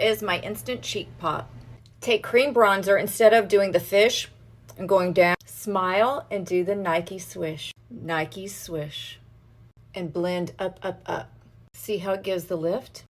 is my instant cheek pop. Take cream bronzer instead of doing the fish and going down. Smile and do the Nike swish. Nike swish. And blend up, up, up. See how it gives the lift?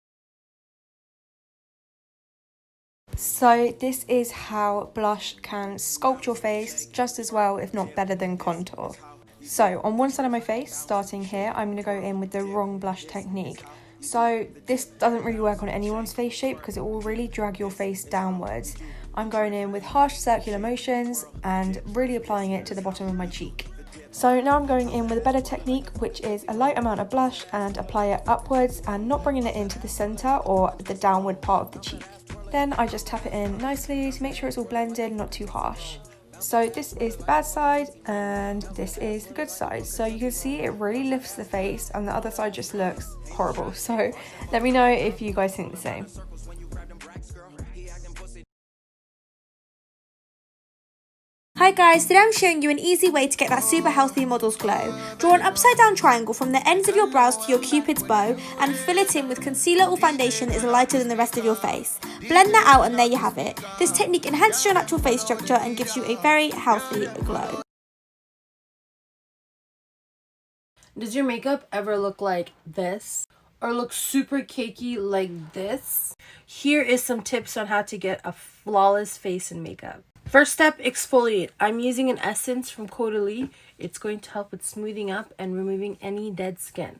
So this is how blush can sculpt your face just as well, if not better than contour. So on one side of my face, starting here, I'm going to go in with the wrong blush technique. So this doesn't really work on anyone's face shape because it will really drag your face downwards. I'm going in with harsh circular motions and really applying it to the bottom of my cheek. So now I'm going in with a better technique, which is a light amount of blush and apply it upwards and not bringing it into the center or the downward part of the cheek. Then I just tap it in nicely to make sure it's all blended, not too harsh. So this is the bad side and this is the good side. So you can see it really lifts the face and the other side just looks horrible. So let me know if you guys think the same. Hi guys, today I'm showing you an easy way to get that super healthy model's glow. Draw an upside down triangle from the ends of your brows to your cupid's bow and fill it in with concealer or foundation that is lighter than the rest of your face. Blend that out and there you have it. This technique enhances your natural face structure and gives you a very healthy glow. Does your makeup ever look like this? Or look super cakey like this? Here is some tips on how to get a flawless face and makeup. First step, exfoliate. I'm using an essence from Caudalie. It's going to help with smoothing up and removing any dead skin.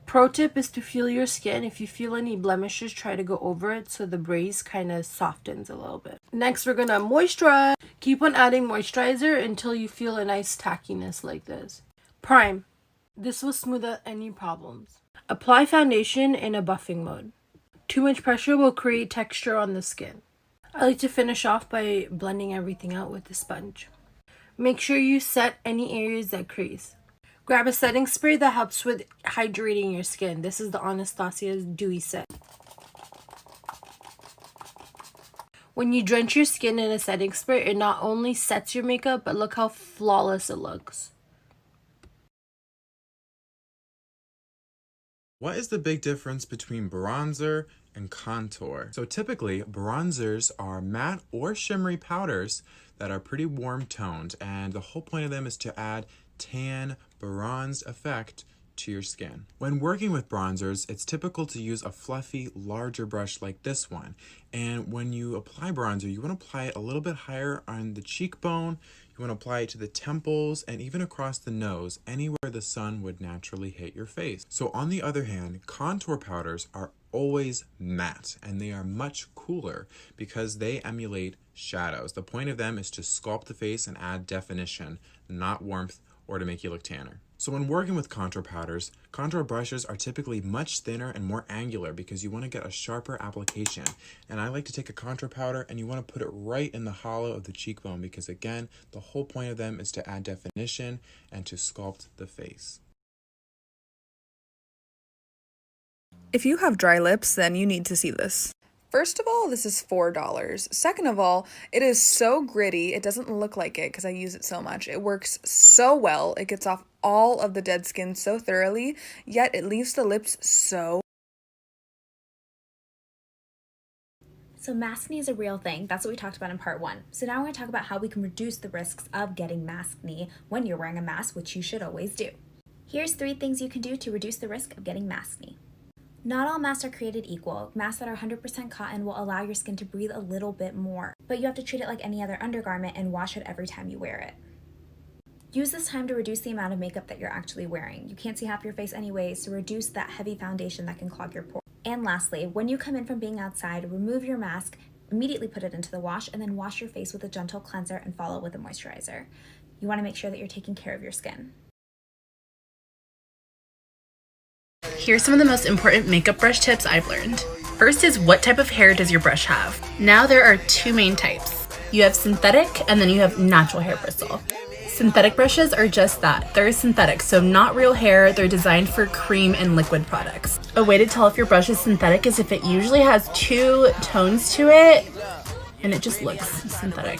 Pro tip is to feel your skin. If you feel any blemishes, try to go over it so the brace kind of softens a little bit. Next, we're gonna moisturize. Keep on adding moisturizer until you feel a nice tackiness like this. Prime. This will smooth out any problems. Apply foundation in a buffing mode. Too much pressure will create texture on the skin. I like to finish off by blending everything out with the sponge. Make sure you set any areas that crease. Grab a setting spray that helps with hydrating your skin. This is the Anastasia's Dewy Set. When you drench your skin in a setting spray, it not only sets your makeup, but look how flawless it looks. What is the big difference between bronzer and contour? So typically, bronzers are matte or shimmery powders that are pretty warm toned, and the whole point of them is to add tan, bronzed effect to your skin. When working with bronzers, it's typical to use a fluffy, larger brush like this one. And when you apply bronzer, you want to apply it a little bit higher on the cheekbone. You want to apply it to the temples and even across the nose, anywhere the sun would naturally hit your face. So on the other hand, contour powders are always matte and they are much cooler because they emulate shadows. The point of them is to sculpt the face and add definition, not warmth or to make you look tanner. So when working with contour powders, contour brushes are typically much thinner and more angular because you want to get a sharper application. And I like to take a contour powder and you want to put it right in the hollow of the cheekbone because again, the whole point of them is to add definition and to sculpt the face. If you have dry lips, then you need to see this. First of all, this is $4. Second of all, it is so gritty. It doesn't look like it because I use it so much. It works so well. It gets off all of the dead skin so thoroughly, yet it leaves the lips so. So maskne is a real thing. That's what we talked about in part 1. So now we're going to talk about how we can reduce the risks of getting maskne when you're wearing a mask, which you should always do. Here's 3 things you can do to reduce the risk of getting maskne. Not all masks are created equal. Masks that are 100% cotton will allow your skin to breathe a little bit more, but you have to treat it like any other undergarment and wash it every time you wear it. Use this time to reduce the amount of makeup that you're actually wearing. You can't see half your face anyways, so reduce that heavy foundation that can clog your pores. And lastly, when you come in from being outside, remove your mask, immediately put it into the wash, and then wash your face with a gentle cleanser and follow with a moisturizer. You want to make sure that you're taking care of your skin. Here's some of the most important makeup brush tips I've learned. First is, what type of hair does your brush have? Now there are 2 main types. You have synthetic and then you have natural hair bristle. Synthetic brushes are just that. They're synthetic, so not real hair. They're designed for cream and liquid products. A way to tell if your brush is synthetic is if it usually has 2 tones to it and it just looks synthetic.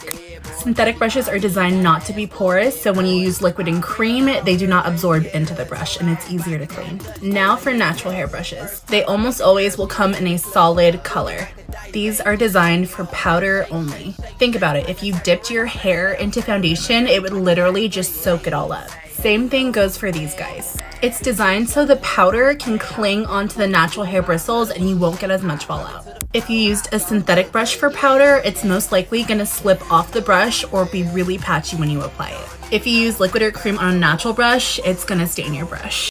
Synthetic brushes are designed not to be porous, so when you use liquid and cream, they do not absorb into the brush and it's easier to clean. Now for natural hair brushes. They almost always will come in a solid color. These are designed for powder only. Think about it, if you dipped your hair into foundation, it would literally just soak it all up. Same thing goes for these guys. It's designed so the powder can cling onto the natural hair bristles and you won't get as much fallout. If you used a synthetic brush for powder, it's most likely gonna slip off the brush or be really patchy when you apply it. If you use liquid or cream on a natural brush, it's gonna stain your brush.